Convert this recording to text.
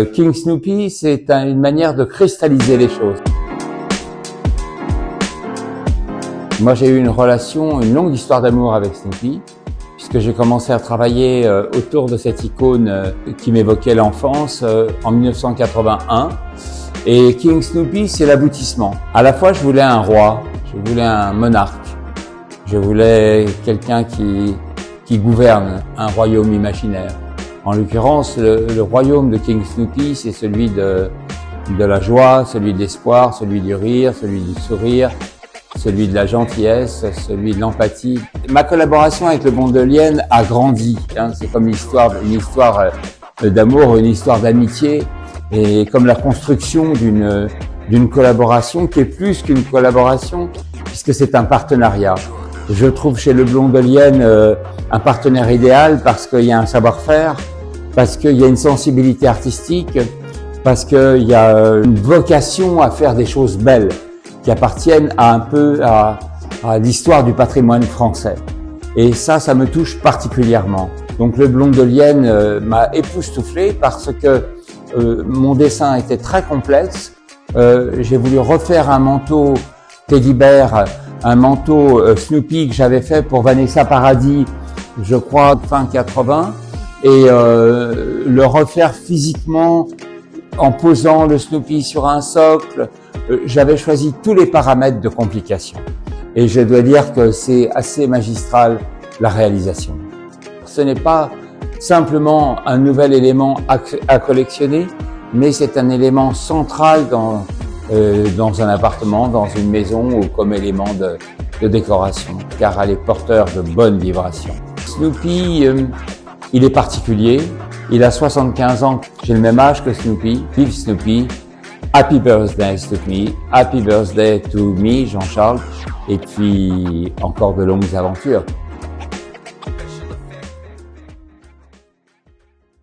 King Snoopy, c'est une manière de cristalliser les choses. Moi, j'ai eu une longue histoire d'amour avec Snoopy, puisque j'ai commencé à travailler autour de cette icône qui m'évoquait l'enfance en 1981. Et King Snoopy, c'est l'aboutissement. À la fois, je voulais un roi, je voulais un monarque, je voulais quelqu'un qui gouverne un royaume imaginaire. En l'occurrence, le royaume de King Snoopy, c'est celui de la joie, celui de l'espoir, celui du rire, celui du sourire, celui de la gentillesse, celui de l'empathie. Ma collaboration avec le Blondelienne a grandi. C'est comme une histoire d'amour, une histoire d'amitié, et comme la construction d'une collaboration qui est plus qu'une collaboration, puisque c'est un partenariat. Je trouve chez le Blondelienne un partenaire idéal parce qu'il y a un savoir-faire, parce qu'il y a une sensibilité artistique, parce qu'il y a une vocation à faire des choses belles qui appartiennent un peu à l'histoire du patrimoine français. Et ça me touche particulièrement. Donc le Blondelienne m'a époustouflé parce que mon dessin était très complexe. J'ai voulu refaire un manteau Teddy Bear, un manteau Snoopy que j'avais fait pour Vanessa Paradis, je crois fin 80, et le refaire physiquement en posant le Snoopy sur un socle. J'avais choisi tous les paramètres de complication. Et je dois dire que c'est assez magistral, la réalisation. Ce n'est pas simplement un nouvel élément à collectionner, mais c'est un élément central dans un appartement, dans une maison ou comme élément de décoration, car elle est porteur de bonnes vibrations. Snoopy, il est particulier, il a 75 ans, j'ai le même âge que Snoopy. Vive Snoopy, Happy Birthday Snoopy, Happy Birthday to me, Jean-Charles, et puis encore de longues aventures.